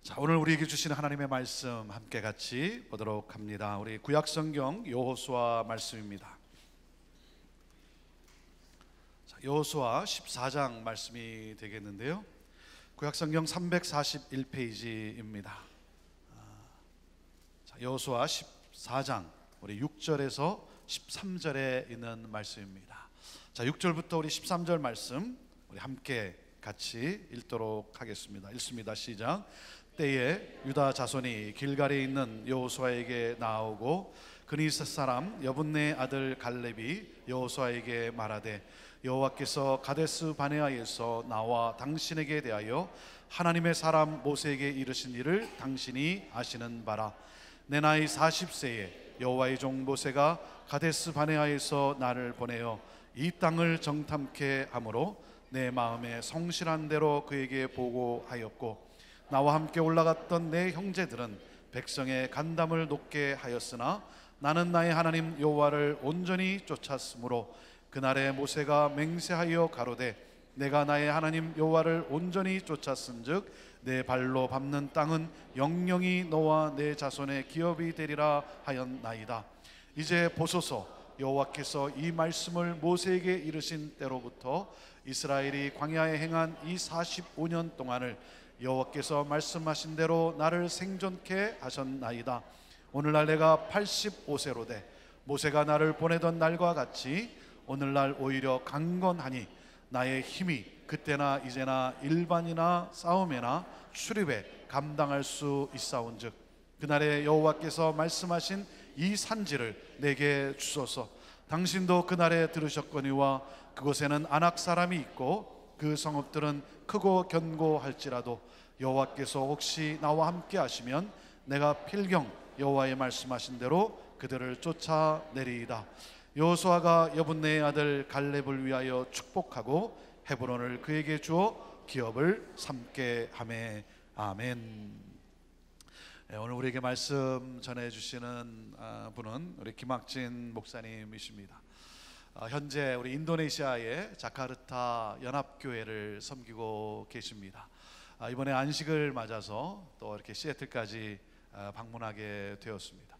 자, 오늘 우리에게 주시는 하나님의 말씀 함께 같이 보도록 합니다. 우리 구약성경 여호수아 말씀입니다. 자, 여호수아 14장 말씀이 되겠는데요, 구약성경 341페이지입니다. 자, 여호수아 14장 우리 6절에서 13절에 있는 말씀입니다. 자, 6절부터 우리 13절 말씀 우리 함께 같이 읽도록 하겠습니다. 읽습니다. 시작. 때에 유다 자손이 길갈에 있는 여호수아에게 나아오고 그니스 사람 여분네 아들 갈렙이 여호수아에게 말하되, 여호와께서 가데스 바네아에서 나와 당신에게 대하여 하나님의 사람 모세에게 이르신 일을 당신이 아시는 바라. 내 나이 40세에 여호와의 종 모세가 가데스 바네아에서 나를 보내어 이 땅을 정탐케 하므로 내 마음에 성실한 대로 그에게 보고하였고, 나와 함께 올라갔던 내 형제들은 백성의 간담을 높게 하였으나 나는 나의 하나님 여호와를 온전히 쫓았으므로 그날에 모세가 맹세하여 가로되, 내가 나의 하나님 여호와를 온전히 쫓았은즉 내 발로 밟는 땅은 영영이 너와 내 자손의 기업이 되리라 하였나이다. 이제 보소서, 여호와께서 이 말씀을 모세에게 이르신 때로부터 이스라엘이 광야에 행한 이 45년 동안을 여호와께서 말씀하신 대로 나를 생존케 하셨나이다. 오늘날 내가 85세로 돼 모세가 나를 보내던 날과 같이 오늘날 오히려 강건하니 나의 힘이 그때나 이제나 일반이나 싸움에나 출입에 감당할 수 있사온즉 그날에 여호와께서 말씀하신 이 산지를 내게 주소서. 당신도 그날에 들으셨거니와 그곳에는 아낙 사람이 있고 그 성읍들은 크고 견고할지라도 여호와께서 혹시 나와 함께 하시면 내가 필경 여호와의 말씀하신 대로 그들을 쫓아내리이다. 여호수아가 여분네의 아들 갈렙을 위하여 축복하고 헤브론을 그에게 주어 기업을 삼게 하매. 아멘. 오늘 우리에게 말씀 전해주시는 분은 우리 김학진 목사님이십니다. 현재 우리 인도네시아의 자카르타 연합교회를 섬기고 계십니다. 이번에 안식을 맞아서 또 이렇게 시애틀까지 방문하게 되었습니다.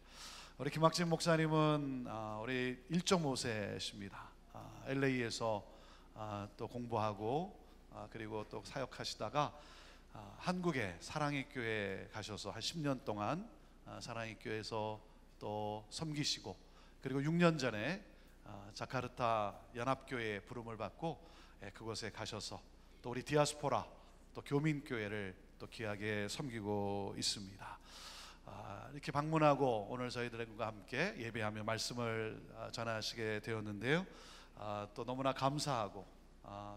우리 김학진 목사님은 우리 일종 모세십니다. LA에서 또 공부하고 그리고 또 사역하시다가 한국의 사랑의 교회에 가셔서 한 10년 동안 사랑의 교회에서 또 섬기시고, 그리고 6년 전에 자카르타 연합교회의 부름을 받고 그곳에 가셔서 또 우리 디아스포라 또 교민교회를 또 귀하게 섬기고 있습니다. 이렇게 방문하고 오늘 저희들과 함께 예배하며 말씀을 전하시게 되었는데요, 또 너무나 감사하고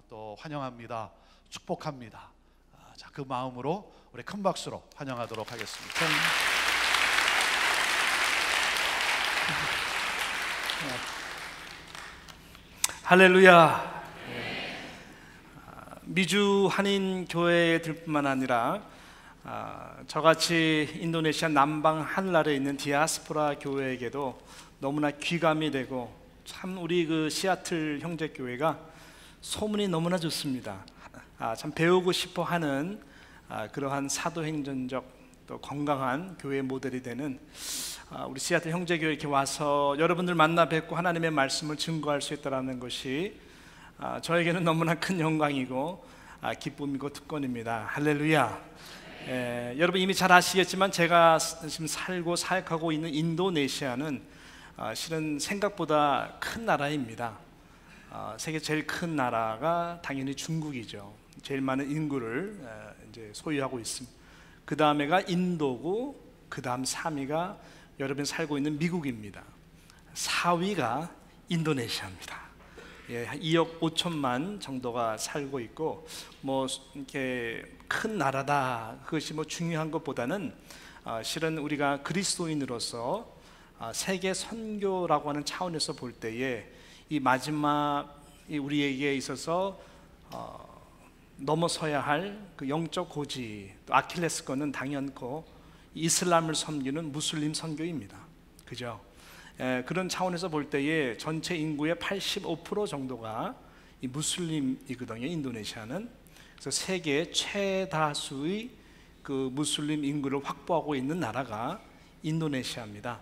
또 환영합니다. 축복합니다. 자, 그 마음으로 우리 큰 박수로 환영하도록 하겠습니다. 할렐루야. 미주 한인 교회들 뿐만 아니라 저같이 인도네시아 남방 하늘나라에 있는 디아스포라 교회에게도 너무나 귀감이 되고, 참 우리 그 시애틀 형제교회가 소문이 너무나 좋습니다. 참 배우고 싶어 하는 그러한 사도행전적 또 건강한 교회 모델이 되는 우리 시애틀 형제교회 이렇게 와서 여러분들 만나 뵙고 하나님의 말씀을 증거할 수 있다는 것이 저에게는 너무나 큰 영광이고 기쁨이고 특권입니다. 할렐루야. 여러분 이미 잘 아시겠지만 제가 지금 살고 사역하고 있는 인도네시아는 실은 생각보다 큰 나라입니다. 세계 제일 큰 나라가 당연히 중국이죠. 제일 많은 인구를 이제 소유하고 있습니다. 그 다음에가 인도고, 그 다음 3위가 여러분이 살고 있는 미국입니다. 4위가 인도네시아입니다. 2억 5천만 정도가 살고 있고, 뭐 이렇게 큰 나라다, 그것이 뭐 중요한 것보다는 실은 우리가 그리스도인으로서 세계 선교라고 하는 차원에서 볼 때에 이 마지막 우리에게 있어서 넘어서야 할 그 영적 고지, 또 아킬레스건은 당연코 이슬람을 섬기는 무슬림 선교입니다. 그죠? 그런 차원에서 볼 때에 전체 인구의 85% 정도가 이 무슬림이거든요, 인도네시아는. 그래서 세계 최다수의 그 무슬림 인구를 확보하고 있는 나라가 인도네시아입니다.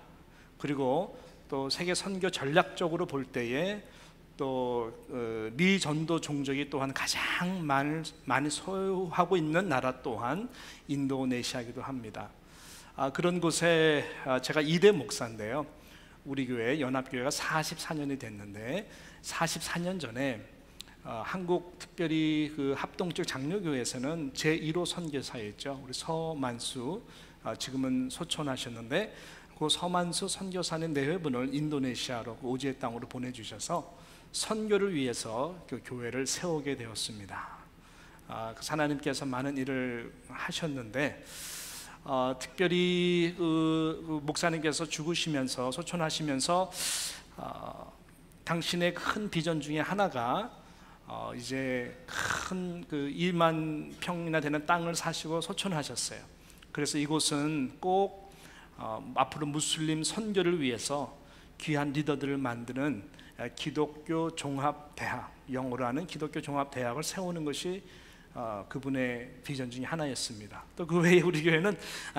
그리고 또 세계 선교 전략적으로 볼 때에 또 미전도 종족이 또한 가장 많이 소유하고 있는 나라 또한 인도네시아이기도 합니다. 그런 곳에 제가 이대 목사인데요. 우리 교회 연합교회가 44년이 됐는데 44년 전에 한국 특별히 그 합동적 장로교회에서는 제1호 선교사였죠. 우리 서만수, 지금은 소천하셨는데 그 서만수 선교사님 4분을 인도네시아로 오지의 땅으로 보내주셔서 선교를 위해서 그 교회를 세우게 되었습니다. 하나님께서 많은 일을 하셨는데 특별히 그 목사님께서 죽으시면서 소천하시면서 당신의 큰 비전 중에 하나가 이제 큰 그 2만 평이나 되는 땅을 사시고 소천하셨어요. 그래서 이곳은 꼭 앞으로 무슬림 선교를 위해서 귀한 리더들을 만드는 기독교 종합대학, 영어로 하는 기독교 종합대학을 세우는 것이 그분의 비전 중에 하나였습니다. 또 그 외에 우리 교회는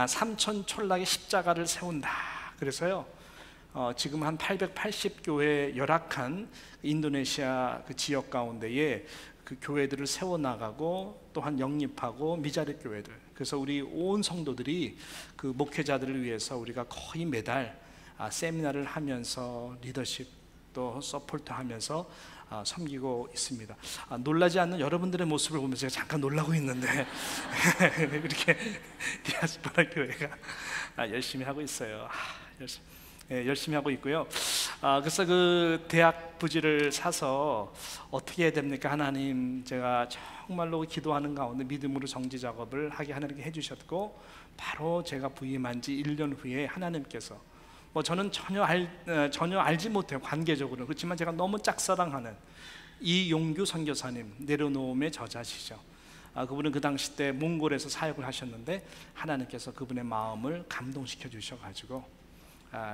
삼천촌락의 십자가를 세운다. 그래서요 지금 한 880교회 열악한 인도네시아 그 지역 가운데에 그 교회들을 세워나가고 또한 영립하고 미자립 교회들, 그래서 우리 온 성도들이 그 목회자들을 위해서 우리가 거의 매달 세미나를 하면서 리더십 또 서포트하면서 섬기고 있습니다. 놀라지 않는 여러분들의 모습을 보면서 제가 잠깐 놀라고 있는데 이렇게 디아스포라 교회가 열심히 하고 있어요. 열심히 하고 있고요. 그래서 그 대학 부지를 사서 어떻게 해야 됩니까? 하나님, 제가 정말로 기도하는 가운데 믿음으로 정지 작업을 하게 하나님께 해주셨고, 바로 제가 부임한 지 1년 후에 하나님께서 저는 전혀 알지 못해요, 관계적으로. 그렇지만 제가 너무 짝사랑하는 이용규 선교사님, 내려놓음의 저자시죠. 그분은 그 당시 때 몽골에서 사역을 하셨는데 하나님께서 그분의 마음을 감동시켜 주셔가지고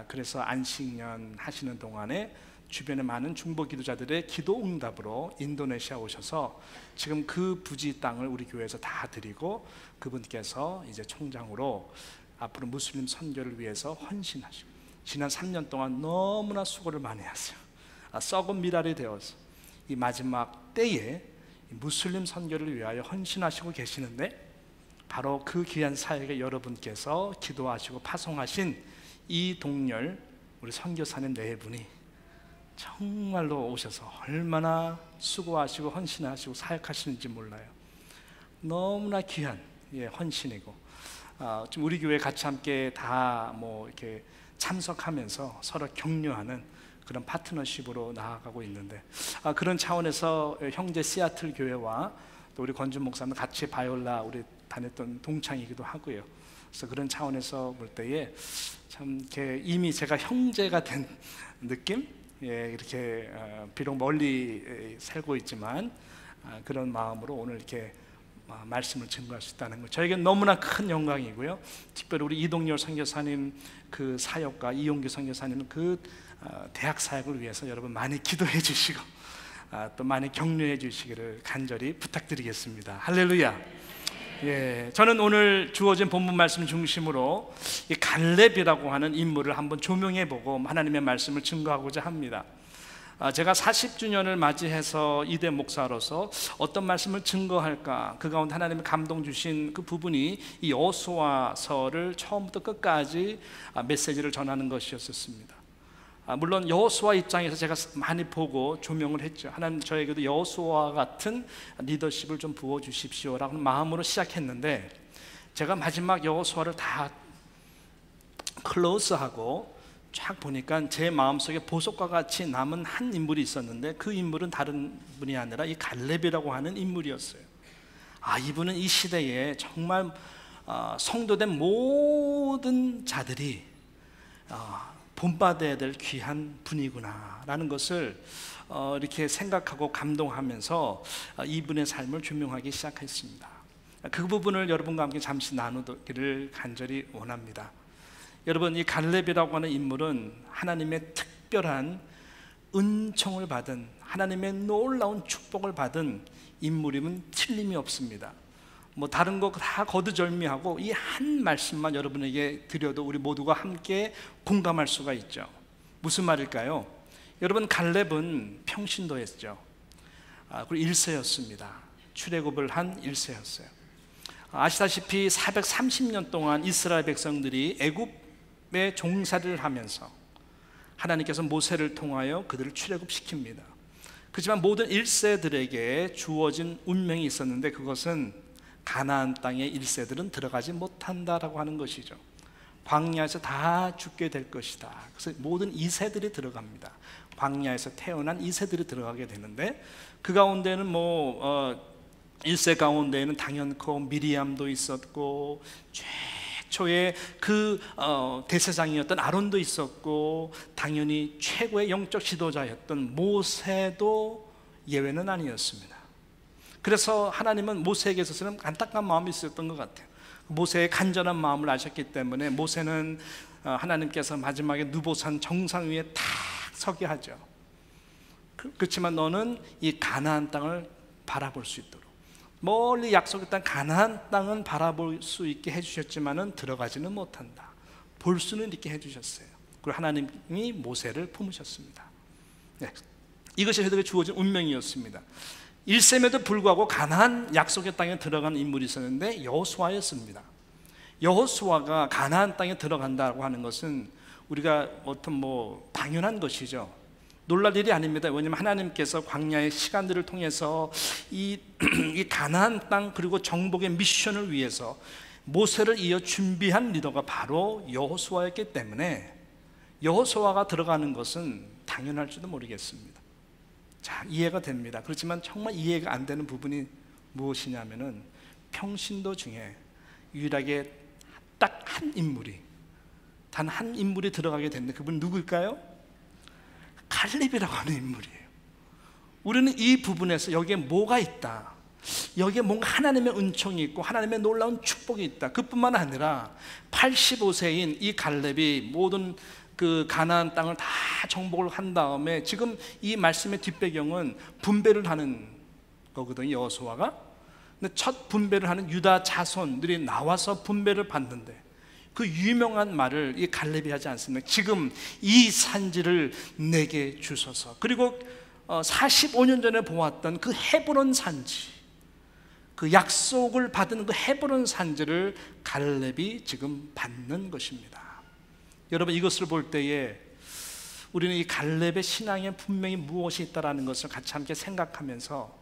그래서 안식년 하시는 동안에 주변에 많은 중보 기도자들의 기도 응답으로 인도네시아 오셔서 지금 그 부지 땅을 우리 교회에서 다 드리고 그분께서 이제 총장으로 앞으로 무슬림 선교를 위해서 헌신하시고, 지난 3년 동안 너무나 수고를 많이 하세요. 썩은 미랄이 되어서 이 마지막 때에 무슬림 선교를 위하여 헌신하시고 계시는데, 바로 그 귀한 사역에 여러분께서 기도하시고 파송하신 이동열 우리 선교사님 4분이 정말로 오셔서 얼마나 수고하시고 헌신하시고 사역하시는지 몰라요. 너무나 귀한 헌신이고, 지금 우리 교회 같이 함께 다 이렇게 참석하면서 서로 격려하는 그런 파트너십으로 나아가고 있는데, 그런 차원에서 형제 시애틀 교회와 또 우리 권준 목사님 같이 바이올라 우리 다녔던 동창이기도 하고요. 그래서 그런 차원에서 볼 때에 참 이렇게 이미 제가 형제가 된 느낌? 이렇게 비록 멀리 살고 있지만 그런 마음으로 오늘 이렇게 말씀을 증거할 수 있다는 것, 저에게 너무나 큰 영광이고요. 특별히 우리 이동열 선교사님 그 사역과 이용규 선교사님 그 대학 사역을 위해서 여러분 많이 기도해 주시고 또 많이 격려해 주시기를 간절히 부탁드리겠습니다. 할렐루야. 저는 오늘 주어진 본문 말씀 중심으로 이 갈렙이라고 하는 인물을 한번 조명해 보고 하나님의 말씀을 증거하고자 합니다. 제가 40주년을 맞이해서 이대 목사로서 어떤 말씀을 증거할까, 그 가운데 하나님의 감동 주신 그 부분이 이 여호수아서를 처음부터 끝까지 메시지를 전하는 것이었습니다. 물론 여호수아 입장에서 제가 많이 보고 조명을 했죠. 하나님, 저에게도 여호수아 같은 리더십을 좀 부어주십시오라는 마음으로 시작했는데, 제가 마지막 여호수아를 다 클로즈하고 쫙 보니까 제 마음속에 보석과 같이 남은 한 인물이 있었는데, 그 인물은 다른 분이 아니라 이 갈렙이라고 하는 인물이었어요. 이분은 이 시대에 정말 성도된 모든 자들이 본받아야 될 귀한 분이구나 라는 것을 이렇게 생각하고 감동하면서 이분의 삶을 조명하기 시작했습니다. 그 부분을 여러분과 함께 잠시 나누기를 간절히 원합니다. 여러분, 이 갈렙이라고 하는 인물은 하나님의 특별한 은총을 받은, 하나님의 놀라운 축복을 받은 인물임은 틀림이 없습니다. 뭐 다른 거 다 거두절미하고 이 한 말씀만 여러분에게 드려도 우리 모두가 함께 공감할 수가 있죠. 무슨 말일까요? 여러분, 갈렙은 평신도였죠. 그리고 일세였습니다. 출애굽을 한 일세였어요. 아시다시피 430년 동안 이스라엘 백성들이 애굽에 종살이를 하면서 하나님께서 모세를 통하여 그들을 출애굽시킵니다. 그렇지만 모든 1세들에게 주어진 운명이 있었는데 그것은 가나안 땅에 1세들은 들어가지 못한다라고 하는 것이죠. 광야에서 다 죽게 될 것이다. 그래서 모든 2세들이 들어갑니다. 광야에서 태어난 2세들이 들어가게 되는데 그 가운데는 1세 가운데에는 당연코 미리암도 있었고 최초의 대제사장이었던 아론도 있었고 당연히 최고의 영적 지도자였던 모세도 예외는 아니었습니다. 그래서 하나님은 모세에게 있어서는 안타까운 마음이 있었던 것 같아요. 모세의 간절한 마음을 아셨기 때문에 모세는 하나님께서 마지막에 느보산 정상 위에 탁 서게 하죠. 그렇지만 너는 이 가나안 땅을 바라볼 수 있도록, 멀리 약속했던 가나안 땅은 바라볼 수 있게 해주셨지만은 들어가지는 못한다. 볼 수는 있게 해주셨어요. 그리고 하나님이 모세를 품으셨습니다. 네. 이것이 그들에게 주어진 운명이었습니다. 1세임에도 불구하고 가나안 약속의 땅에 들어간 인물이 있었는데 여호수아였습니다. 여호수아가 가나안 땅에 들어간다고 하는 것은 우리가 당연한 것이죠. 놀랄 일이 아닙니다. 왜냐하면 하나님께서 광야의 시간들을 통해서 이 가나안 땅 그리고 정복의 미션을 위해서 모세를 이어 준비한 리더가 바로 여호수아였기 때문에 여호수아가 들어가는 것은 당연할지도 모르겠습니다. 자, 이해가 됩니다. 그렇지만 정말 이해가 안 되는 부분이 무엇이냐면은 평신도 중에 유일하게 딱 한 인물이, 단 한 인물이 들어가게 됐는데 그분 누구일까요? 갈렙이라고 하는 인물이에요. 우리는 이 부분에서 여기에 뭐가 있다, 여기에 뭔가 하나님의 은총이 있고 하나님의 놀라운 축복이 있다, 그뿐만 아니라 85세인 이 갈렙이 모든 그 가나안 땅을 다 정복을 한 다음에 지금 이 말씀의 뒷배경은 분배를 하는 거거든요. 여호수아가. 근데 첫 분배를 하는 유다 자손들이 나와서 분배를 받는데 그 유명한 말을 이 갈렙이 하지 않습니까? 지금 이 산지를 내게 주소서. 그리고 45년 전에 보았던 그 헤브론 산지, 그 약속을 받은 그 헤브론 산지를 갈렙이 지금 받는 것입니다. 여러분, 이것을 볼 때에 우리는 이 갈렙의 신앙에 분명히 무엇이 있다라는 것을 같이 함께 생각하면서,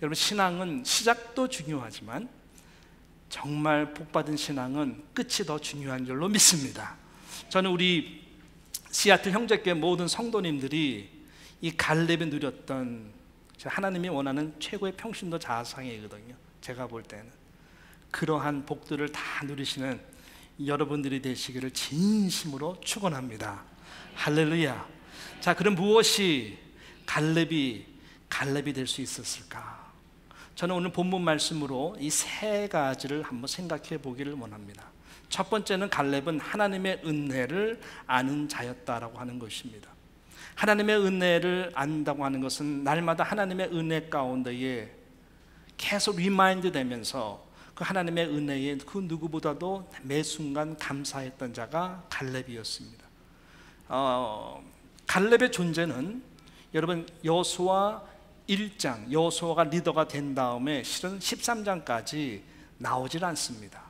여러분, 신앙은 시작도 중요하지만 정말 복받은 신앙은 끝이 더 중요한 줄로 믿습니다. 저는 우리 시애틀 형제교회 모든 성도님들이 이 갈렙이 누렸던 하나님이 원하는 최고의 평신도 자상이거든요. 제가 볼 때는 그러한 복들을 다 누리시는 여러분들이 되시기를 진심으로 축원합니다. 할렐루야. 자, 그럼 무엇이 갈렙이 될 수 있었을까? 저는 오늘 본문 말씀으로 이 세 가지를 한번 생각해 보기를 원합니다. 첫 번째는 갈렙은 하나님의 은혜를 아는 자였다라고 하는 것입니다. 하나님의 은혜를 안다고 하는 것은 날마다 하나님의 은혜 가운데에 계속 리마인드 되면서 그 하나님의 은혜에 그 누구보다도 매 순간 감사했던 자가 갈렙이었습니다. 갈렙의 존재는 여러분 여호수아 1장, 여호수아가 리더가 된 다음에 실은 13장까지 나오질 않습니다.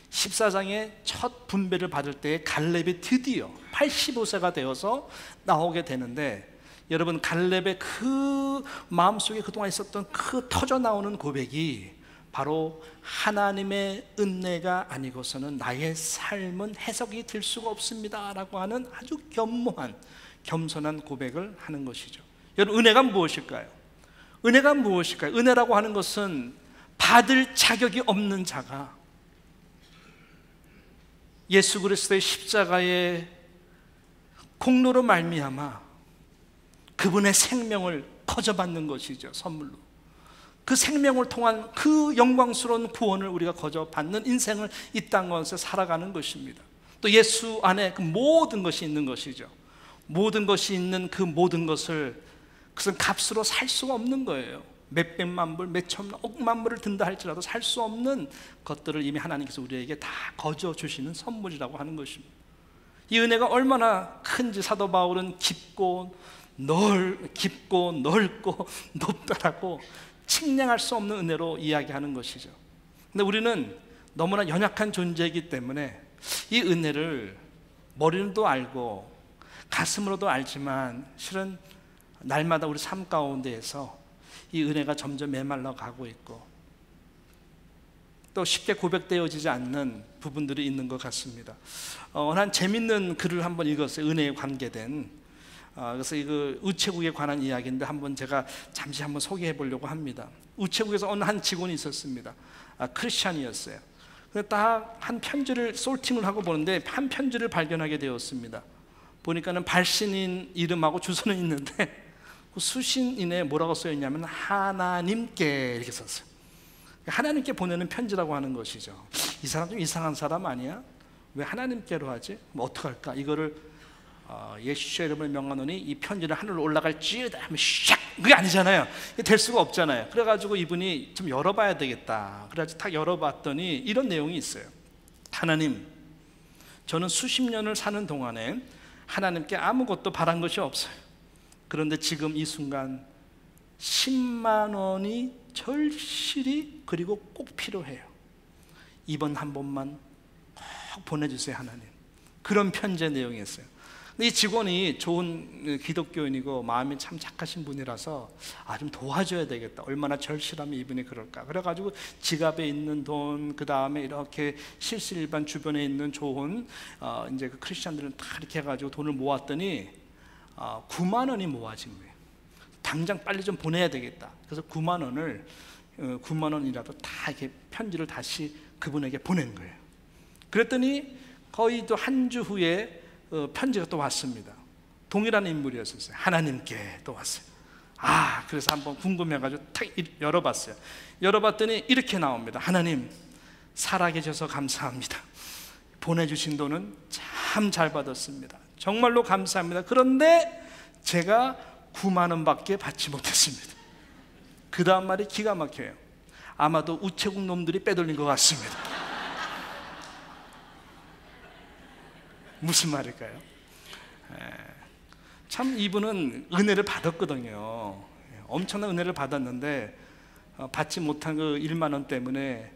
14장에 첫 분배를 받을 때 갈렙이 드디어 85세가 되어서 나오게 되는데, 여러분, 갈렙의 그 마음속에 그동안 있었던 그 터져 나오는 고백이 바로 하나님의 은혜가 아니고서는 나의 삶은 해석이 될 수가 없습니다 라고 하는 아주 겸허한 겸손한 고백을 하는 것이죠. 여러분, 은혜가 무엇일까요? 은혜가 무엇일까요? 은혜라고 하는 것은 받을 자격이 없는 자가 예수 그리스도의 십자가의 공로로 말미암아 그분의 생명을 거저받는 것이죠. 선물로. 그 생명을 통한 그 영광스러운 구원을 우리가 거저받는 인생을 이 땅에서 살아가는 것입니다. 또 예수 안에 그 모든 것이 있는 것이죠. 모든 것이 있는 그 모든 것을, 그것은 값으로 살 수가 없는 거예요. 몇백만 불, 몇천억만 불을 든다 할지라도 살 수 없는 것들을 이미 하나님께서 우리에게 다 거저 주시는 선물이라고 하는 것입니다. 이 은혜가 얼마나 큰지 사도 바울은 깊고 넓고 높다라고 측량할 수 없는 은혜로 이야기하는 것이죠. 근데 우리는 너무나 연약한 존재이기 때문에 이 은혜를 머리로도 알고 가슴으로도 알지만 실은 날마다 우리 삶 가운데에서 이 은혜가 점점 메말라 가고 있고 또 쉽게 고백되어지지 않는 부분들이 있는 것 같습니다. 한 재밌는 글을 한번 읽었어요. 은혜에 관계된. 그래서 이거 우체국에 관한 이야기인데 한번 제가 잠시 한번 소개해 보려고 합니다. 우체국에서 어느 한 직원이 있었습니다. 크리스찬이었어요. 딱 한 편지를 솔팅을 하고 보는데 한 편지를 발견하게 되었습니다. 보니까는 발신인 이름하고 주소는 있는데 그 수신인에 뭐라고 써있냐면 하나님께 이렇게 썼어요. 하나님께 보내는 편지라고 하는 것이죠. 이 사람 좀 이상한 사람 아니야? 왜 하나님께로 하지? 뭐 어떡할까? 이거를 예수의 이름을 명하노니 이 편지를 하늘로 올라갈지어다 하면 샥! 그게 아니잖아요. 될 수가 없잖아요. 그래가지고 이분이 좀 열어봐야 되겠다. 그래가지고 딱 열어봤더니 이런 내용이 있어요. 하나님, 저는 수십 년을 사는 동안에 하나님께 아무것도 바란 것이 없어요. 그런데 지금 이 순간 10만 원이 절실히 그리고 꼭 필요해요. 이번 한 번만 꼭 보내주세요 하나님. 그런 편지의 내용이었어요. 이 직원이 좋은 기독교인이고 마음이 참 착하신 분이라서 좀 도와줘야 되겠다. 얼마나 절실하면 이분이 그럴까. 그래가지고 지갑에 있는 돈, 그 다음에 이렇게 실실일반 주변에 있는 좋은 이제 그 크리스찬들은 다 이렇게 해가지고 돈을 모았더니 9만 원이 모아진 거예요. 당장 빨리 좀 보내야 되겠다. 그래서 9만 원이라도 다 이렇게 편지를 다시 그분에게 보낸 거예요. 그랬더니 거의 또 한 주 후에 편지가 또 왔습니다. 동일한 인물이었어요. 하나님께 또 왔어요. 그래서 한번 궁금해가지고 탁 열어봤어요. 열어봤더니 이렇게 나옵니다. 하나님, 살아계셔서 감사합니다. 보내주신 돈은 참 잘 받았습니다. 정말로 감사합니다. 그런데 제가 9만 원밖에 받지 못했습니다. 그 다음 말이 기가 막혀요. 아마도 우체국 놈들이 빼돌린 것 같습니다. 무슨 말일까요? 참 이분은 은혜를 받았거든요. 엄청난 은혜를 받았는데 받지 못한 그 1만 원 때문에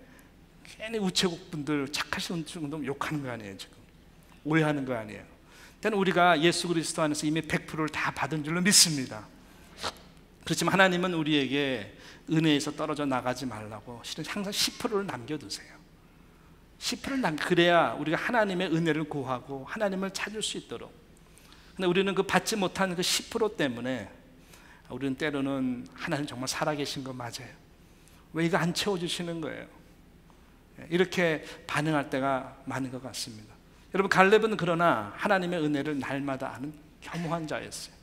괜히 우체국 분들 착하신 우체국들 욕하는 거 아니에요. 지금 오해하는 거 아니에요. 때는 우리가 예수 그리스도 안에서 이미 100%를 다 받은 줄로 믿습니다. 그렇지만 하나님은 우리에게 은혜에서 떨어져 나가지 말라고 실은 항상 10%를 남겨두세요. 10%를 그래야 우리가 하나님의 은혜를 구하고 하나님을 찾을 수 있도록. 근데 우리는 그 받지 못한 그 10% 때문에 우리는 때로는 하나님 정말 살아계신 거 맞아요. 왜 이거 안 채워주시는 거예요? 이렇게 반응할 때가 많은 것 같습니다. 여러분, 갈렙은 그러나 하나님의 은혜를 날마다 아는 겸허한 자였어요.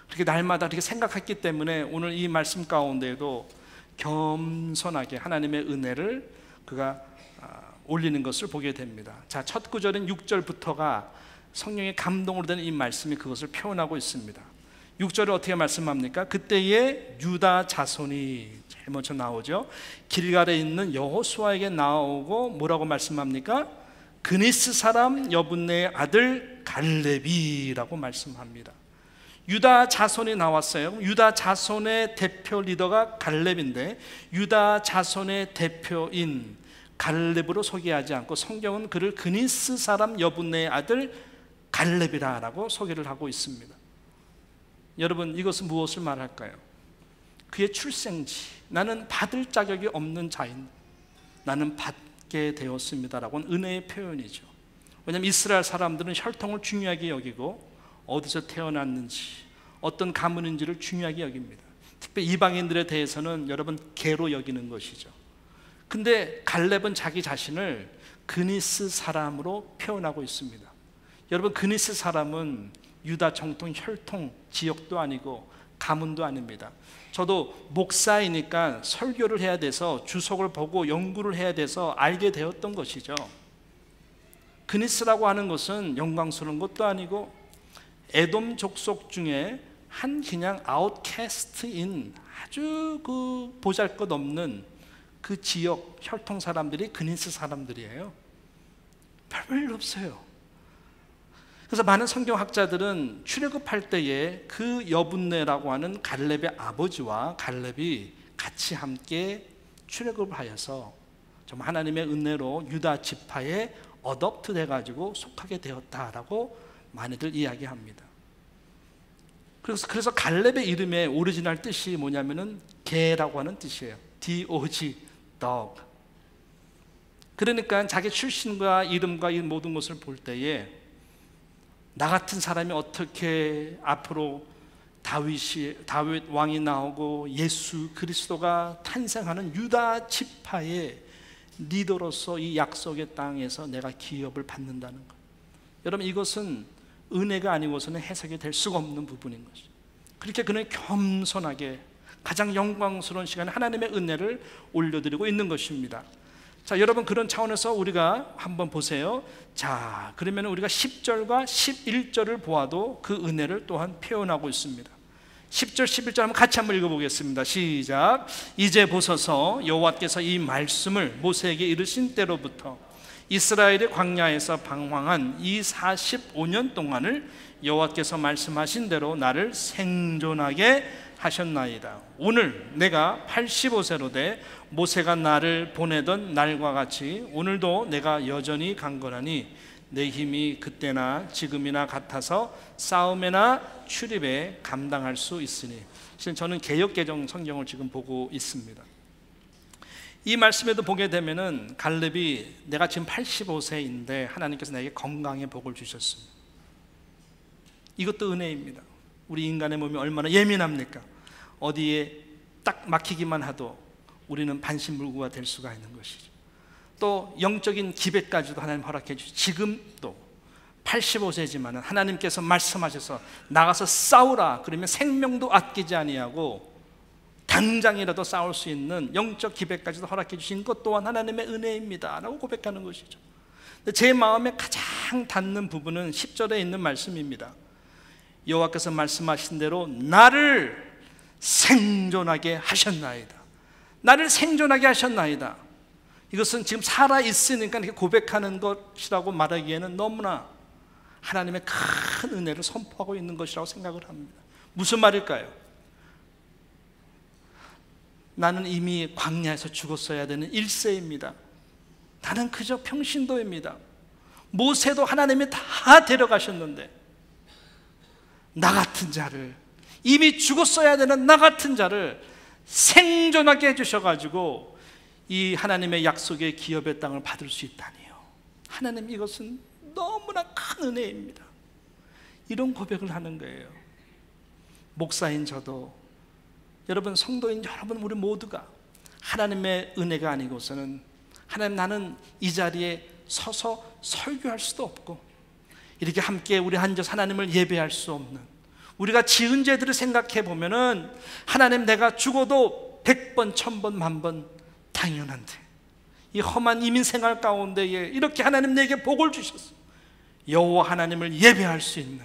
그렇게 날마다 그렇게 생각했기 때문에 오늘 이 말씀 가운데에도 겸손하게 하나님의 은혜를 그가 올리는 것을 보게 됩니다. 자, 첫 구절인 6절부터가 성령의 감동으로 된 이 말씀이 그것을 표현하고 있습니다. 6절을 어떻게 말씀합니까? 그때에 유다 자손이 제일 먼저 나오죠. 길갈에 있는 여호수아에게 나오고 뭐라고 말씀합니까? 그니스 사람 여분네의 아들 갈렙이라고 말씀합니다. 유다 자손이 나왔어요. 유다 자손의 대표 리더가 갈렙인데 유다 자손의 대표인 갈렙으로 소개하지 않고 성경은 그를 그니스 사람 여분네의 아들 갈렙이라고 소개를 하고 있습니다. 여러분, 이것은 무엇을 말할까요? 그의 출생지, 나는 받을 자격이 없는 자인 나는 받게 되었습니다라고는 은혜의 표현이죠. 왜냐하면 이스라엘 사람들은 혈통을 중요하게 여기고 어디서 태어났는지 어떤 가문인지를 중요하게 여깁니다. 특히 이방인들에 대해서는 여러분 개로 여기는 것이죠. 근데 갈렙은 자기 자신을 그니스 사람으로 표현하고 있습니다. 여러분, 그니스 사람은 유다 정통 혈통 지역도 아니고 가문도 아닙니다. 저도 목사이니까 설교를 해야 돼서 주석을 보고 연구를 해야 돼서 알게 되었던 것이죠. 그니스라고 하는 것은 영광스러운 것도 아니고 에돔 족속 중에 한 그냥 아웃캐스트인 아주 그 보잘것없는 그 지역 혈통 사람들이 그니스 사람들이에요. 별별 일 없어요. 그래서 많은 성경학자들은 출애굽할 때에 그 여분네라고 하는 갈렙의 아버지와 갈렙이 같이 함께 출애굽을 하여서 좀 하나님의 은혜로 유다 지파에 어덕트 돼가지고 속하게 되었다라고 많이들 이야기합니다. 그래서 갈렙의 이름의 오리지널 뜻이 뭐냐면은 개라고 하는 뜻이에요. D-O-G, dog. 그러니까 자기 출신과 이름과 이 모든 것을 볼 때에 나 같은 사람이 어떻게 앞으로 다윗 왕이 나오고 예수 그리스도가 탄생하는 유다 지파의 리더로서 이 약속의 땅에서 내가 기업을 받는다는 것. 여러분, 이것은 은혜가 아니고서는 해석이 될 수가 없는 부분인 것이죠. 그렇게 그는 겸손하게 가장 영광스러운 시간에 하나님의 은혜를 올려드리고 있는 것입니다. 자, 여러분, 그런 차원에서 우리가 한번 보세요. 자, 그러면 우리가 10절과 11절을 보아도 그 은혜를 또한 표현하고 있습니다. 10절 11절 한번 같이 한번 읽어보겠습니다. 시작. 이제 보소서, 여호와께서 이 말씀을 모세에게 이르신 때로부터 이스라엘의 광야에서 방황한 이 45년 동안을 여호와께서 말씀하신 대로 나를 생존하게 하셨나이다. 오늘 내가 85세로 돼 모세가 나를 보내던 날과 같이 오늘도 내가 여전히 강건하니 내 힘이 그때나 지금이나 같아서 싸움에나 출입에 감당할 수 있으니. 실은 저는 개역개정 성경을 지금 보고 있습니다. 이 말씀에도 보게 되면은 갈렙이 내가 지금 85세인데 하나님께서 나에게 건강의 복을 주셨습니다. 이것도 은혜입니다. 우리 인간의 몸이 얼마나 예민합니까? 어디에 딱 막히기만 하도 우리는 반신불구가 될 수가 있는 것이죠. 또 영적인 기백까지도 하나님 허락해 주시죠. 지금도 85세지만 하나님께서 말씀하셔서 나가서 싸우라 그러면 생명도 아끼지 아니하고 당장이라도 싸울 수 있는 영적 기백까지도 허락해 주신 것 또한 하나님의 은혜입니다 라고 고백하는 것이죠. 제 마음에 가장 닿는 부분은 10절에 있는 말씀입니다. 여호와께서 말씀하신 대로 나를 생존하게 하셨나이다. 나를 생존하게 하셨나이다. 이것은 지금 살아있으니까 이렇게 고백하는 것이라고 말하기에는 너무나 하나님의 큰 은혜를 선포하고 있는 것이라고 생각을 합니다. 무슨 말일까요? 나는 이미 광야에서 죽었어야 되는 1세입니다. 나는 그저 평신도입니다. 모세도 하나님이 다 데려가셨는데 나 같은 자를, 이미 죽었어야 되는 나 같은 자를 생존하게 해주셔가지고 이 하나님의 약속의 기업의 땅을 받을 수 있다니요. 하나님, 이것은 너무나 큰 은혜입니다. 이런 고백을 하는 거예요. 목사인 저도, 여러분 성도인 여러분, 우리 모두가 하나님의 은혜가 아니고서는 하나님, 나는 이 자리에 서서 설교할 수도 없고 이렇게 함께 우리 앉아서 하나님을 예배할 수 없는, 우리가 지은 죄들을 생각해 보면은 하나님, 내가 죽어도 100번, 1000번, 1000번 당연한데 이 험한 이민 생활 가운데에 이렇게 하나님 내게 복을 주셨어. 여호와 하나님을 예배할 수 있는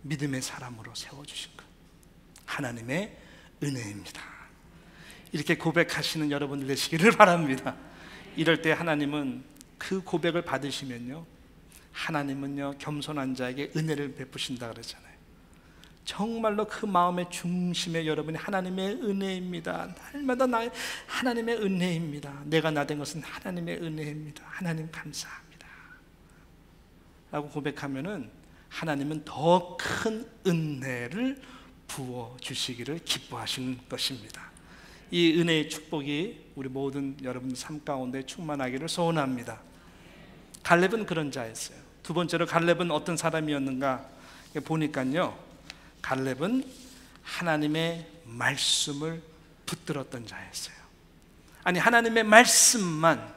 믿음의 사람으로 세워주신 것, 하나님의 은혜입니다. 이렇게 고백하시는 여러분들 되시기를 바랍니다. 이럴 때 하나님은 그 고백을 받으시면요, 하나님은요 겸손한 자에게 은혜를 베푸신다 그러잖아요. 정말로 그 마음의 중심에 여러분이 하나님의 은혜입니다. 날마다 나의 하나님의 은혜입니다. 내가 나 된 것은 하나님의 은혜입니다. 하나님 감사합니다 라고 고백하면은 하나님은 더 큰 은혜를 부어주시기를 기뻐하시는 것입니다. 이 은혜의 축복이 우리 모든 여러분 삶 가운데 충만하기를 소원합니다. 갈렙은 그런 자였어요. 두 번째로 갈렙은 어떤 사람이었는가 보니까요, 갈렙은 하나님의 말씀을 붙들었던 자였어요. 아니, 하나님의 말씀만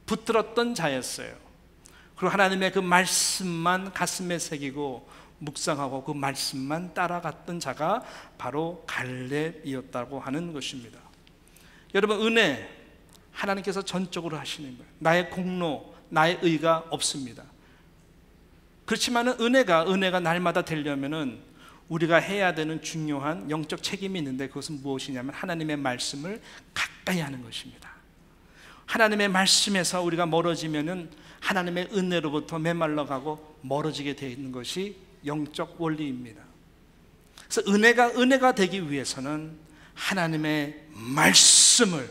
붙들었던 자였어요. 그리고 하나님의 그 말씀만 가슴에 새기고 묵상하고 그 말씀만 따라갔던 자가 바로 갈렙이었다고 하는 것입니다. 여러분, 은혜 하나님께서 전적으로 하시는 거예요. 나의 공로, 나의 의가 없습니다. 그렇지만 은혜가 날마다 되려면은 우리가 해야 되는 중요한 영적 책임이 있는데, 그것은 무엇이냐면 하나님의 말씀을 가까이 하는 것입니다. 하나님의 말씀에서 우리가 멀어지면은 하나님의 은혜로부터 메말라가고 멀어지게 되는 것이 영적 원리입니다. 그래서 은혜가 되기 위해서는 하나님의 말씀을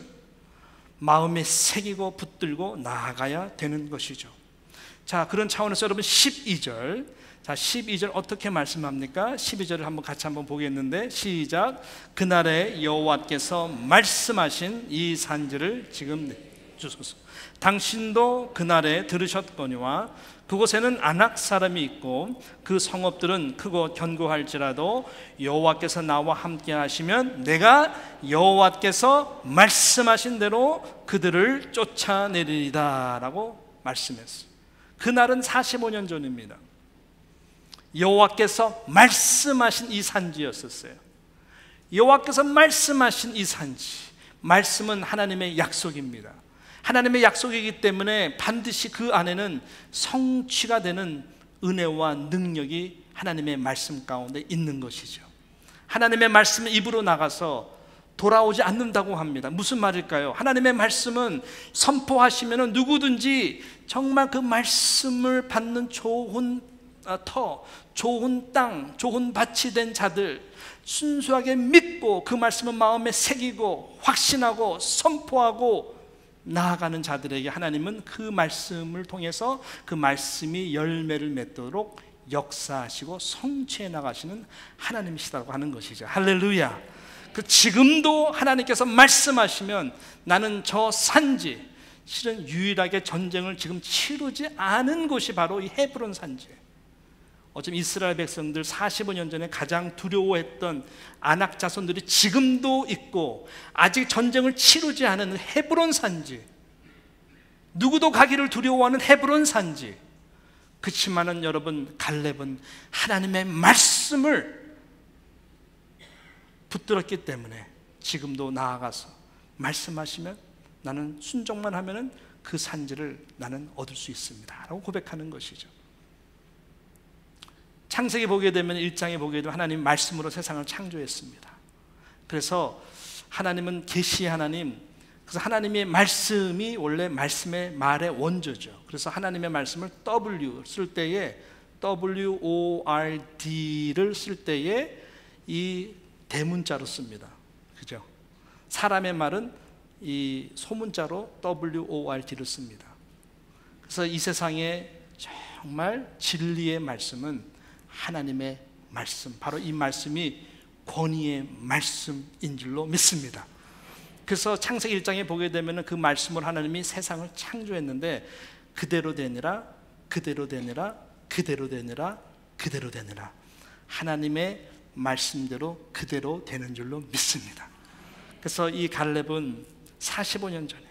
마음에 새기고 붙들고 나아가야 되는 것이죠. 자, 그런 차원에서 여러분 12절, 자 12절 어떻게 말씀합니까? 12절을 같이 한번 보겠는데, 시작. 그날에 여호와께서 말씀하신 이 산지를 지금 주소서. 당신도 그날에 들으셨거니와 그곳에는 아낙 사람이 있고 그 성읍들은 크고 견고할지라도 여호와께서 나와 함께 하시면 내가 여호와께서 말씀하신 대로 그들을 쫓아내리리다 라고 말씀했어요. 그날은 45년 전입니다. 여호와께서 말씀하신 이 산지였었어요. 여호와께서 말씀하신 이 산지, 말씀은 하나님의 약속입니다. 하나님의 약속이기 때문에 반드시 그 안에는 성취가 되는 은혜와 능력이 하나님의 말씀 가운데 있는 것이죠. 하나님의 말씀은 입으로 나가서 돌아오지 않는다고 합니다. 무슨 말일까요? 하나님의 말씀은 선포하시면 누구든지 정말 그 말씀을 받는 좋은 터, 좋은 땅, 좋은 밭이 된 자들, 순수하게 믿고 그 말씀을 마음에 새기고 확신하고 선포하고 나아가는 자들에게 하나님은 그 말씀을 통해서 그 말씀이 열매를 맺도록 역사하시고 성취해 나가시는 하나님이시다고 하는 것이죠. 할렐루야. 지금도 하나님께서 말씀하시면 나는 저 산지, 실은 유일하게 전쟁을 지금 치르지 않은 곳이 바로 이 헤브론 산지예요. 어쩜 이스라엘 백성들 45년 전에 가장 두려워했던 아낙 자손들이 지금도 있고 아직 전쟁을 치르지 않은 헤브론 산지, 누구도 가기를 두려워하는 헤브론 산지. 그렇지만은 여러분, 갈렙은 하나님의 말씀을 붙들었기 때문에 지금도 나아가서 말씀하시면 나는 순종만 하면은 그 산지를 나는 얻을 수 있습니다 라고 고백하는 것이죠. 창세기 보게 되면 1장에 보게 되면 하나님 말씀으로 세상을 창조했습니다. 그래서 하나님은 계시의 하나님, 그래서 하나님의 말씀이 원래 말씀의 말의 원조죠. 그래서 하나님의 말씀을 W 쓸 때에 WORD를 쓸 때에 이 대문자로 씁니다. 그죠? 사람의 말은 이 소문자로 WORD를 씁니다. 그래서 이 세상에 정말 진리의 말씀은 하나님의 말씀, 바로 이 말씀이 권위의 말씀인 줄로 믿습니다. 그래서 창세기 1장에 보게 되면 그 말씀으로 하나님이 세상을 창조했는데 그대로 되니라, 그대로 되니라, 그대로 되니라, 그대로 되니라. 하나님의 말씀대로 그대로 되는 줄로 믿습니다. 그래서 이 갈렙은 45년 전에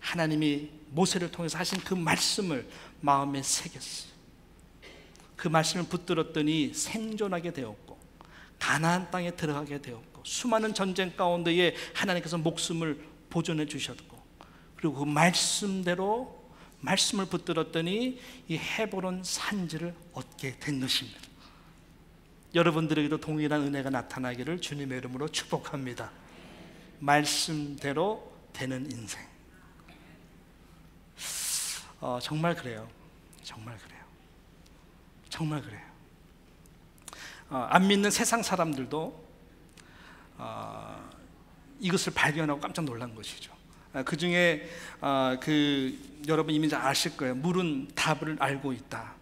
하나님이 모세를 통해서 하신 그 말씀을 마음에 새겼어요. 그 말씀을 붙들었더니 생존하게 되었고 가나안 땅에 들어가게 되었고 수많은 전쟁 가운데에 하나님께서 목숨을 보존해 주셨고, 그리고 그 말씀대로 말씀을 붙들었더니 이 헤브론 산지를 얻게 된 것입니다. 여러분들에게도 동일한 은혜가 나타나기를 주님의 이름으로 축복합니다. 말씀대로 되는 인생. 정말 그래요. 정말 그래요. 정말 그래요. 안 믿는 세상 사람들도 이것을 발견하고 깜짝 놀란 것이죠. 그 중에 여러분 이미 잘 아실 거예요. 물은 답을 알고 있다.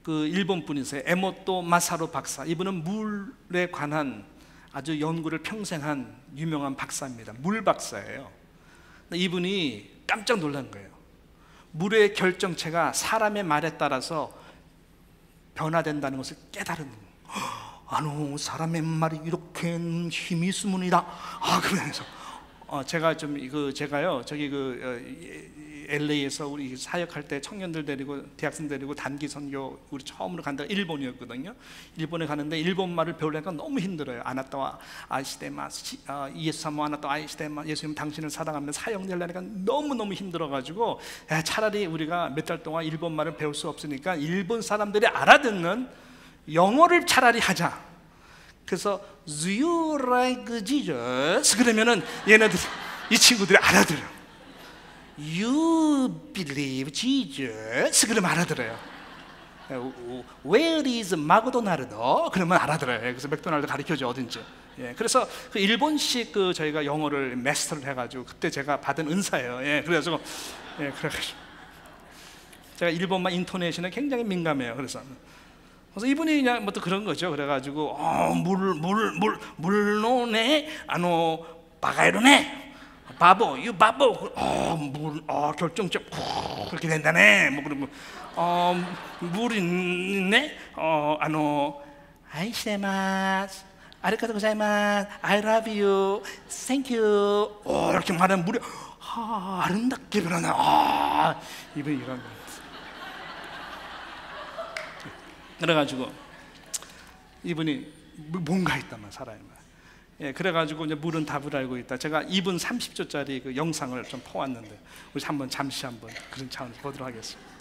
그 일본 분이세요. 에모토 마사루 박사. 이분은 물에 관한 아주 연구를 평생 한 유명한 박사입니다. 물 박사예요. 이분이 깜짝 놀란 거예요. 물의 결정체가 사람의 말에 따라서 변화된다는 것을 깨달은 거예요. 사람의 말이 이렇게 힘이 있으문이다. 그러면서 제가 제가요 저기 LA에서 우리 사역할 때 청년들 데리고 대학생 데리고 단기 선교 우리 처음으로 간 데가 일본이었거든요. 일본에 가는데 일본 말을 배우려니까 너무 힘들어요. 아나타와 아이시데마 이에스사모 아나타 아이시데마 예수님 당신을 사랑하면 사형되려니까 너무너무 힘들어가지고 차라리 우리가 몇 달 동안 일본 말을 배울 수 없으니까 일본 사람들이 알아듣는 영어를 차라리 하자. 그래서 Do you like Jesus? 그러면은 얘네들 이 친구들이 알아들어요. You believe Jesus? 그러면 알아들어요. Where is McDonald? 그러면 알아들어요. 그래서 맥도날드 가르쳐줘 어딘지. 예, 그래서 그 일본식 그 저희가 영어를 마스터를 해가지고 그때 제가 받은 은사예요. 예, 그래가지고 제가 일본말 인토네이션에 굉장히 민감해요. 그래서 이분이 그냥 뭐 또 그런 거죠. 그래가지고 물론에 바가이로네 바보 유 바보 결정적 그렇게 된다네. 뭐 그러고 물 있네 아이시마스 아리가토 고자이마스 I love you thank you 이렇게 말하면 물이 아름답게 변하네. 이분이 이런 거. 그래가지고 이분이 뭔가 있다만 사람이. 예, 그래가지고 이제 물은 답을 알고 있다. 제가 2분 30초짜리 그 영상을 좀 퍼왔는데 우리 잠시 한번 그런 차원에서 보도록 하겠습니다.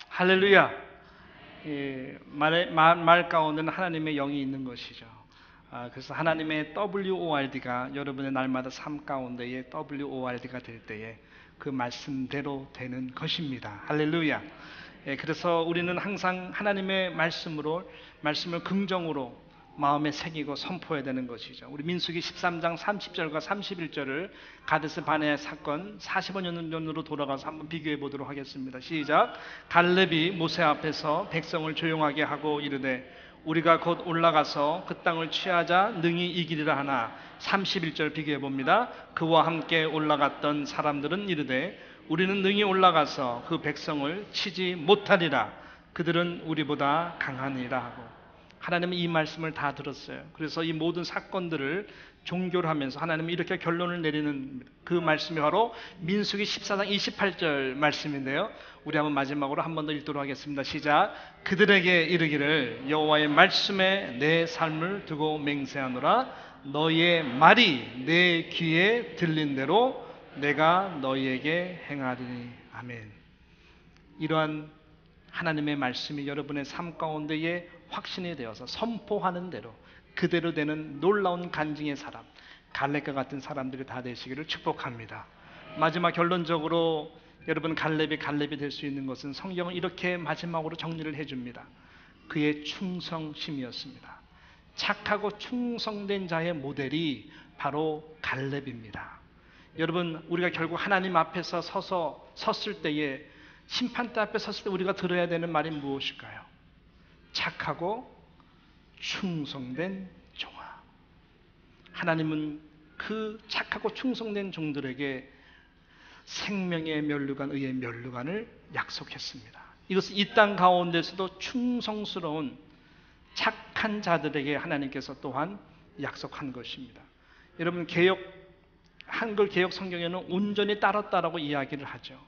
할렐루야. 말 가운데는 하나님의 영이 있는 것이죠. 그래서 하나님의 WORD가 여러분의 날마다 삶 가운데에 WORD가 될 때에 그 말씀대로 되는 것입니다. 할렐루야. 그래서 우리는 항상 하나님의 말씀을 긍정으로 마음에 새기고 선포해야 되는 것이죠. 우리 민수기 13장 30절과 31절을 가데스 바네아 사건 45년 전으로 돌아가서 한번 비교해 보도록 하겠습니다. 시작. 갈렙이 모세 앞에서 백성을 조용하게 하고 이르되 우리가 곧 올라가서 그 땅을 취하자 능히 이기리라 하나. 31절 비교해 봅니다. 그와 함께 올라갔던 사람들은 이르되 우리는 능히 올라가서 그 백성을 치지 못하리라. 그들은 우리보다 강하니라 하고. 하나님은 이 말씀을 다 들었어요. 그래서 이 모든 사건들을 종결하면서 하나님은 이렇게 결론을 내리는 그 말씀이 바로 민수기 14장 28절 말씀인데요. 우리 한번 마지막으로 한 번 더 읽도록 하겠습니다. 시작. 그들에게 이르기를 여호와의 말씀에 내 삶을 두고 맹세하노라. 너희의 말이 내 귀에 들린 대로 내가 너희에게 행하리니. 아멘. 이러한 하나님의 말씀이 여러분의 삶 가운데에 확신이 되어서 선포하는 대로 그대로 되는 놀라운 간증의 사람, 갈렙과 같은 사람들이 다 되시기를 축복합니다. 마지막 결론적으로 여러분, 갈렙이 될 수 있는 것은 성경은 이렇게 마지막으로 정리를 해줍니다. 그의 충성심이었습니다. 착하고 충성된 자의 모델이 바로 갈렙입니다. 여러분, 우리가 결국 하나님 앞에서 섰을 때에, 심판대 앞에 섰을 때 우리가 들어야 되는 말이 무엇일까요? 착하고 충성된 종아. 하나님은 그 착하고 충성된 종들에게 생명의 면류관, 의의 면류관을 약속했습니다. 이것은 이 땅 가운데서도 충성스러운 착한 자들에게 하나님께서 또한 약속한 것입니다. 여러분, 한글 개역 성경에는 온전히 따랐다라고 이야기를 하죠.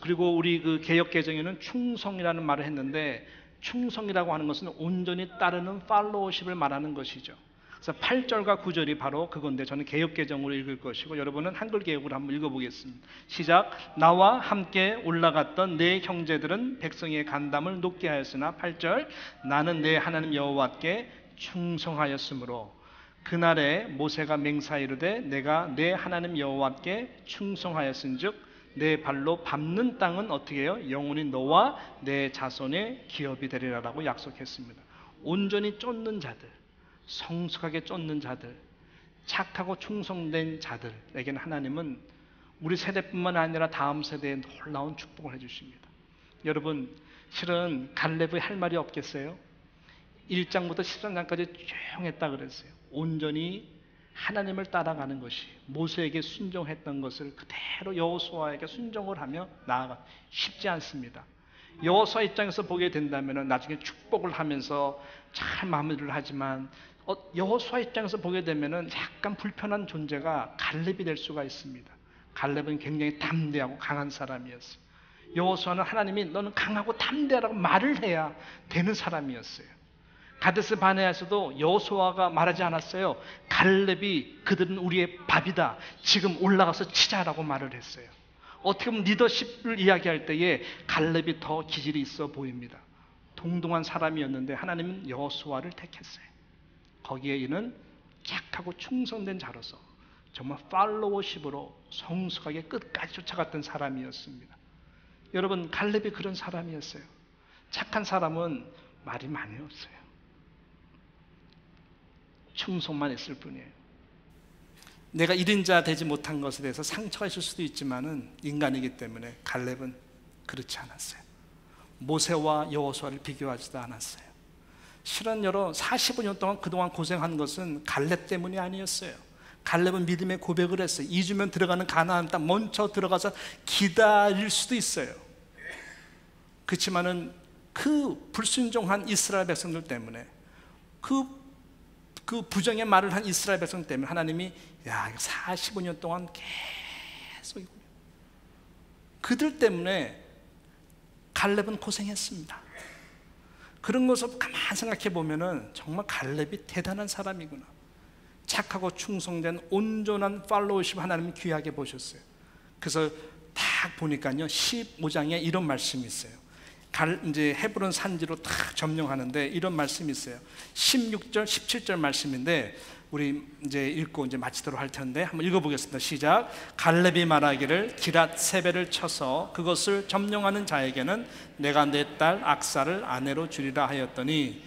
그리고 우리 그 개역 개정에는 충성이라는 말을 했는데, 충성이라고 하는 것은 온전히 따르는 팔로우십을 말하는 것이죠. 그래서 8절과 9절이 바로 그건데, 저는 개역 개정으로 읽을 것이고 여러분은 한글 개역으로 한번 읽어보겠습니다. 시작. 나와 함께 올라갔던 내 형제들은 백성의 간담을 높게 하였으나, 8절, 나는 내 하나님 여호와께 충성하였으므로 그날에 모세가 맹사이르되 내가 내 하나님 여호와께 충성하였은즉 내 발로 밟는 땅은 어떻게 해요? 영원히 너와 내 자손의 기업이 되리라라고 약속했습니다. 온전히 쫓는 자들, 성숙하게 쫓는 자들, 착하고 충성된 자들에게는 하나님은 우리 세대뿐만 아니라 다음 세대에 놀라운 축복을 해주십니다. 여러분, 실은 갈렙이 할 말이 없겠어요? 1장부터 13장까지 조용했다 그랬어요. 온전히 하나님을 따라가는 것이, 모세에게 순종했던 것을 그대로 여호수아에게 순종을 하며 나아가 쉽지 않습니다. 여호수아 입장에서 보게 된다면 나중에 축복을 하면서 잘 마무리를 하지만, 여호수아 입장에서 보게 되면 약간 불편한 존재가 갈렙이 될 수가 있습니다. 갈렙은 굉장히 담대하고 강한 사람이었어요. 여호수아는 하나님이 너는 강하고 담대하라고 말을 해야 되는 사람이었어요. 가데스 바네아에서도 여호수아가 말하지 않았어요. 갈렙이 그들은 우리의 밥이다, 지금 올라가서 치자라고 말을 했어요. 어떻게 보면 리더십을 이야기할 때에 갈렙이 더 기질이 있어 보입니다. 동등한 사람이었는데 하나님은 여호수아를 택했어요. 거기에 이는 착하고 충성된 자로서 정말 팔로워십으로 성숙하게 끝까지 쫓아갔던 사람이었습니다. 여러분, 갈렙이 그런 사람이었어요. 착한 사람은 말이 많이 없어요. 충성만 있을 뿐이에요. 내가 이른 자 되지 못한 것에 대해서 상처가 있을 수도 있지만은 인간이기 때문에 갈렙은 그렇지 않았어요. 모세와 여호수아를 비교하지도 않았어요. 실은 45년 동안 그동안 고생한 것은 갈렙 때문이 아니었어요. 갈렙은 믿음의 고백을 했어요. 2주면 들어가는 가나안 땅 먼저 들어가서 기다릴 수도 있어요. 그렇지만은 그 불순종한 이스라엘 백성들 때문에, 그 부정의 말을 한 이스라엘 백성 때문에 하나님이 45년 동안 계속 그들 때문에 갈렙은 고생했습니다. 그런 것을 가만 생각해 보면은 정말 갈렙이 대단한 사람이구나. 착하고 충성된 온전한 팔로우십 하나님이 귀하게 보셨어요. 그래서 딱 보니까요 15장에 이런 말씀이 있어요. 이제 헤브론 산지로 딱 점령하는데 이런 말씀이 있어요. 16절, 17절 말씀인데 우리 이제 읽고 이제 마치도록 할 텐데 한번 읽어보겠습니다. 시작. 갈렙이 말하기를 기랏 세벨을 쳐서 그것을 점령하는 자에게는 내가 내 딸 악사를 아내로 주리라 하였더니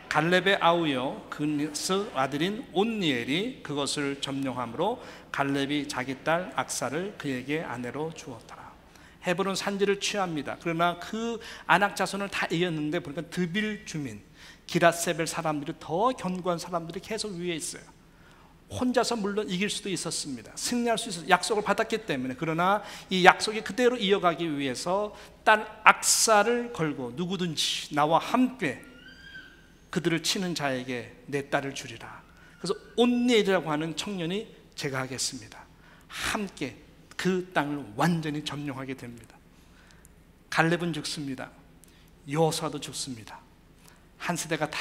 갈렙의 아우여 그스 아들인 온니엘이 그것을 점령함으로 갈렙이 자기 딸 악사를 그에게 아내로 주었더라. 헤브론 산지를 취합니다. 그러나 그 아낙 자손을 다 이겼는데 보니까 드빌 주민, 기랏세벨 사람들이 더 견고한 사람들이 계속 위에 있어요. 혼자서 물론 이길 수도 있었습니다. 승리할 수 있었어요. 약속을 받았기 때문에. 그러나 이 약속이 그대로 이어가기 위해서 딸 악사를 걸고 누구든지 나와 함께 그들을 치는 자에게 내 딸을 주리라. 그래서 온니엘이라고 하는 청년이 제가 하겠습니다. 함께 그 땅을 완전히 점령하게 됩니다. 갈렙은 죽습니다. 여호수아도 죽습니다. 한 세대가 다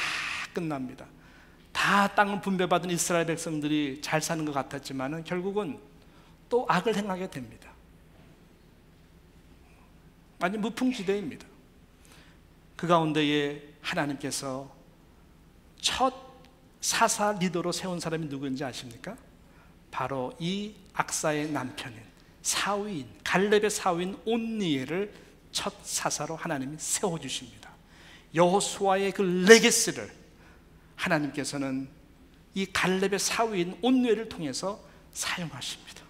끝납니다. 다 땅을 분배받은 이스라엘 백성들이 잘 사는 것 같았지만 결국은 또 악을 행하게 됩니다. 완전 무풍지대입니다. 그 가운데에 하나님께서 첫 사사 리더로 세운 사람이 누구인지 아십니까? 바로 이 악사의 남편인 사위인, 갈렙의 사위인 온니엘을 첫 사사로 하나님이 세워주십니다. 여호수아의 그 레게시를 하나님께서는 이 갈렙의 사위인 온니엘을 통해서 사용하십니다.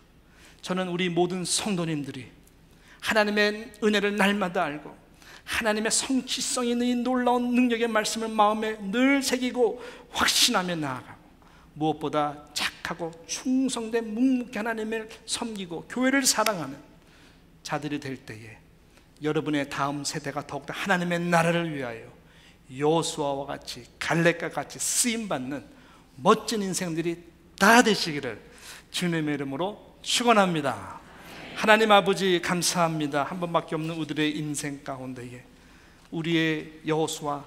저는 우리 모든 성도님들이 하나님의 은혜를 날마다 알고 하나님의 성취성 있는 이 놀라운 능력의 말씀을 마음에 늘 새기고 확신하며 나아가고, 무엇보다 착하고 충성된 묵묵히 하나님을 섬기고 교회를 사랑하는 자들이 될 때에 여러분의 다음 세대가 더욱더 하나님의 나라를 위하여 여호수아와 같이 갈렙과 같이 쓰임받는 멋진 인생들이 다 되시기를 주님의 이름으로 축원합니다. 하나님 아버지 감사합니다. 한 번밖에 없는 우리들의 인생 가운데에 우리의 여호수아,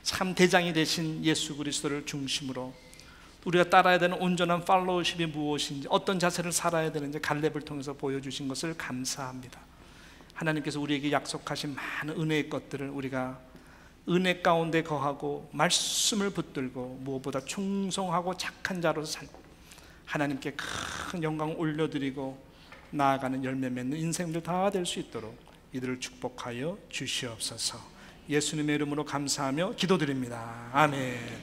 참 대장이 되신 예수 그리스도를 중심으로 우리가 따라야 되는 온전한 팔로우십이 무엇인지, 어떤 자세를 살아야 되는지 갈렙을 통해서 보여주신 것을 감사합니다. 하나님께서 우리에게 약속하신 많은 은혜의 것들을 우리가 은혜 가운데 거하고 말씀을 붙들고 무엇보다 충성하고 착한 자로서 살고 하나님께 큰 영광을 올려드리고 나아가는 열매 맺는 인생들 다 될 수 있도록 이들을 축복하여 주시옵소서. 예수님의 이름으로 감사하며 기도드립니다. 아멘.